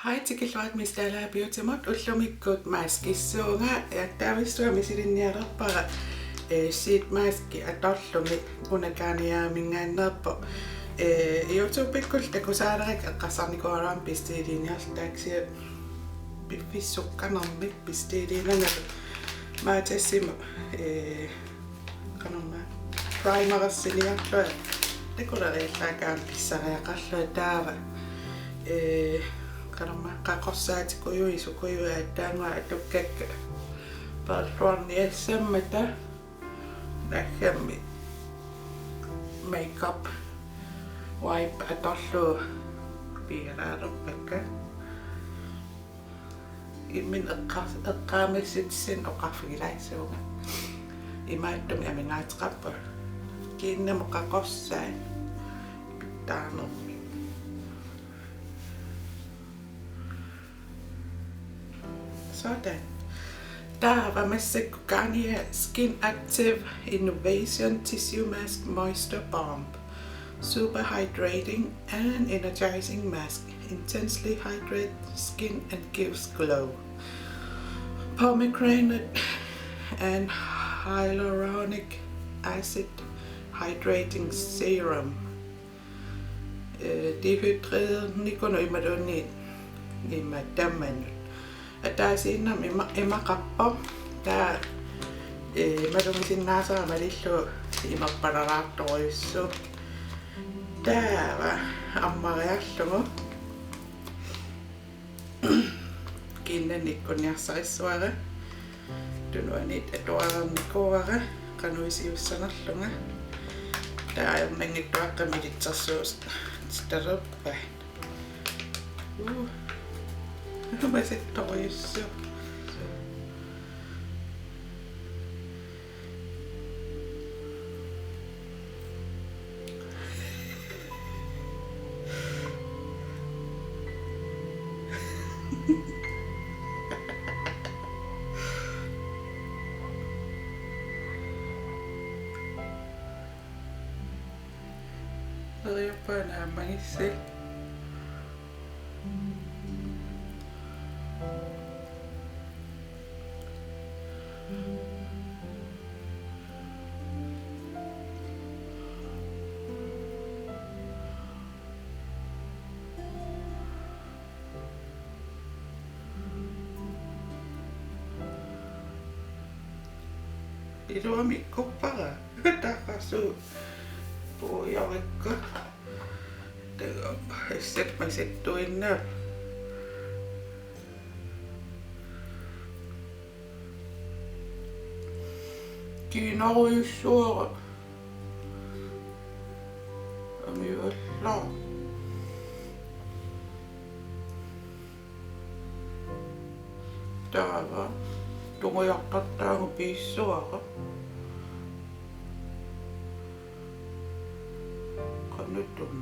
Hej til killuat missdalagerbeauty ullumikkut maaskissuunga Attaveqarsinnaavutit misilinniarerpara siit maaski atorlumi unakaaniaamingaannerpo YouTube'ikkul takusaalerek eqqassarnikuaraam pistiiliiniartaaksiu piffissuqqanermik pistiiliinangalu maatassimu qanerma primerissiniarlua takuleriillaakaam pissariaqarlua taava qaqqorsaatikuyu isukuyu attaanga atukkakka perluarniassammata nakkammi makeup wipe atorlu piiraarupakka immin eqqaamissitsin oqarfigilaissuuga imaattumi amingaatiqarpa kiinnamu qaqqorsaan pittaanermi sådan. Taava massikku Garnier Skin Active Innovation Tissue Mask Moisture Bomb. Super hydrating and energizing mask. Intensely hydrates skin and gives glow. Pomegranate and hyaluronic acid hydrating serum. Dehydreret imaluunniit imatamannut. Taasinnam imaqappo taa malumisinnaasaramalillu imerpararaartoruissu taava ammariarlugu kinnanikkunniarsarissuara Uani atuarnikuara qanuisiussanerlunga taaernangittuaqqamilitsersuus staruppa Masittoruissu Suliffeqarfiit iluamikkuppara taqassu puuyorikku issapmasittuinna kiinaruissuara amiuallaa taava tungujartartaangu piissuara qanuttum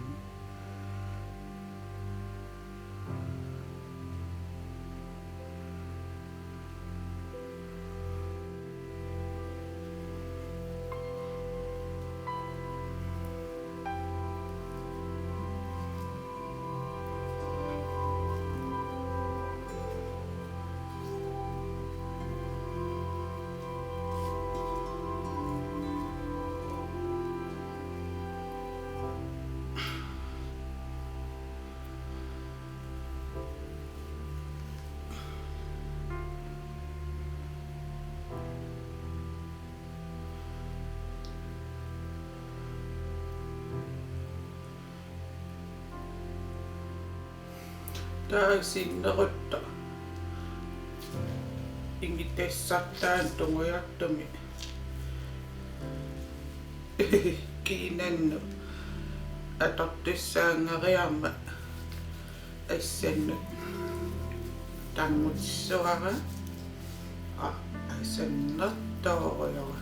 takusinnaavutta ingitassartaan tungujartumi kiinannu atortissaangariarma assannut tanngutsuara assannertoorujora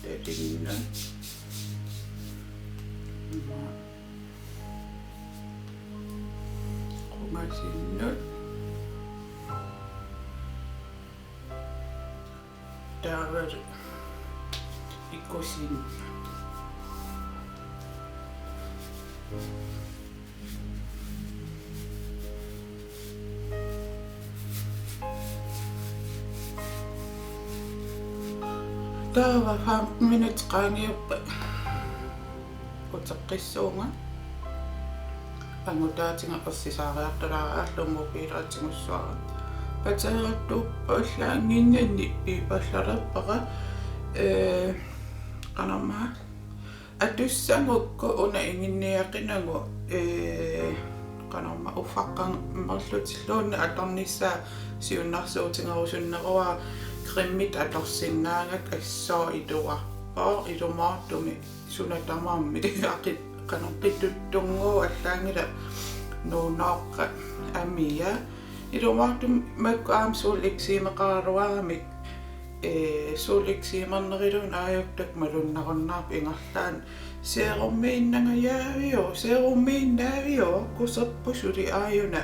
tatinna Masinnut Dalager ikusin Taava 5 minutes qaangiuppa. Uteqqissuunga. Angutaatinga qassisaariartulaa allumu piilaatiнгussuara. Pateerattuuppa ullaanginnanni piipallarappaqa qanammaa atussangukku una inginniaqinangu qanamma uffaqqan merlutilluunna atornissaa siunnarsuutingerusunneruaa krimmit atorsinnaangak assoo ituarpaa ilumaartumi sunatamaammi aqit qanaqqittuttungu allaangila nuunaoqqa amia ilumaartum makku aam suuliksiimeqararuaramik suuliksiimernerilun aajuktak malunnaqornaarp ingarlaan seerummiinnaavio kusappu suli aajuna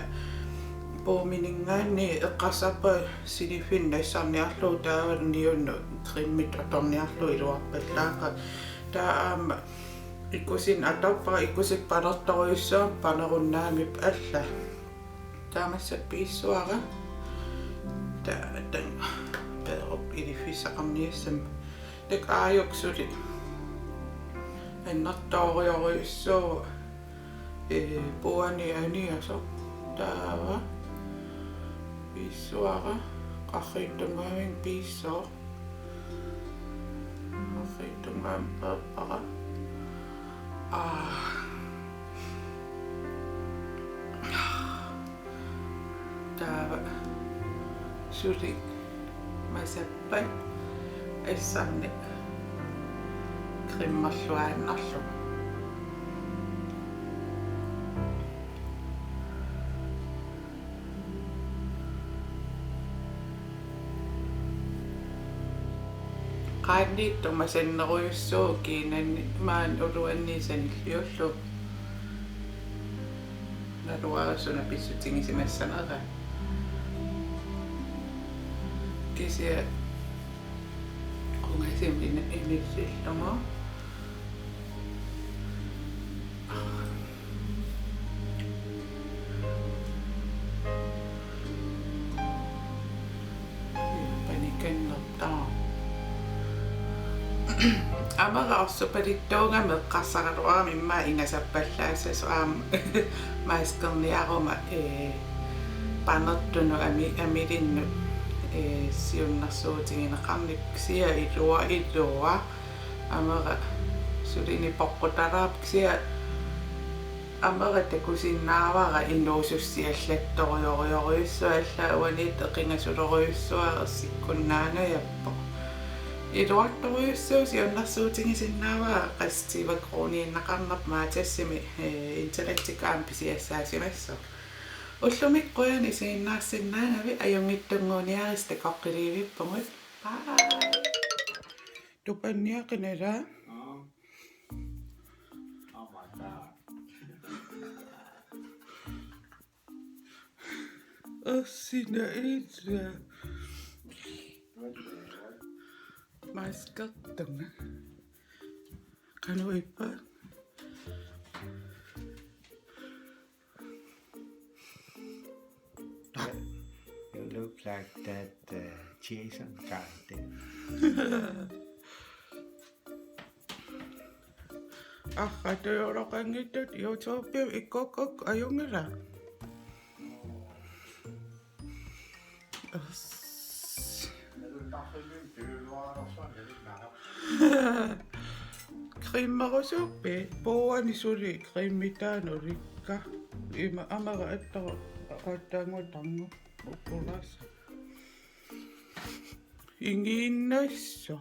puuminingaanni eqqarsappa siliffinaissarniarluu taavalniunnu krimmit atorniarluu iluarpallaaqa taa aamma ikusin atappa ikusik panertoruissuam panerunnaamip alla taamassapiissuara taatang peerup ilifissaqarniassam tak aajuksuli annartooriorissuu Uani aniaso taava piissuara qarriittungaaming piissoo qarriittungaam paappara taava suli masappan issarni qimmerluaannarlu qaanniittumasanneruiussuu kiinanni maan ulluinnarni naluarasuna pissutiнгисимассанера kisia qungasim inissillungu panikannertaa amara orsupalittuunga meqqarsaqaluarami imma ingasappallaassas maaskerniaruma panertunu amilinnu siunnarsuutigineqarnik sia illua amara sulini poqqutaraap sia amara takusinnaavara innuusussiallattoriorioriussua alla Uani eqingasuloriussua ersikkunnaangayappo iluartoriussuu siunnarsuutigisinnaavaa qastivakruniinnaqarnerp maatassimi intellektikam pisiassaatimassaq ullumik Qujanaq isiginnaaravit ajungittunguuniaris takoqqiliivippungut tupanniaqinala assina illa maaskertunga qanuippa You look like that Jason character. Attaveqarsinnaavutit YouTube ikkokok ajungila qimmerusuppi puuani suli qimmitaanurikka ima amara attara qattaangutangu uqqulassa ingiinnasso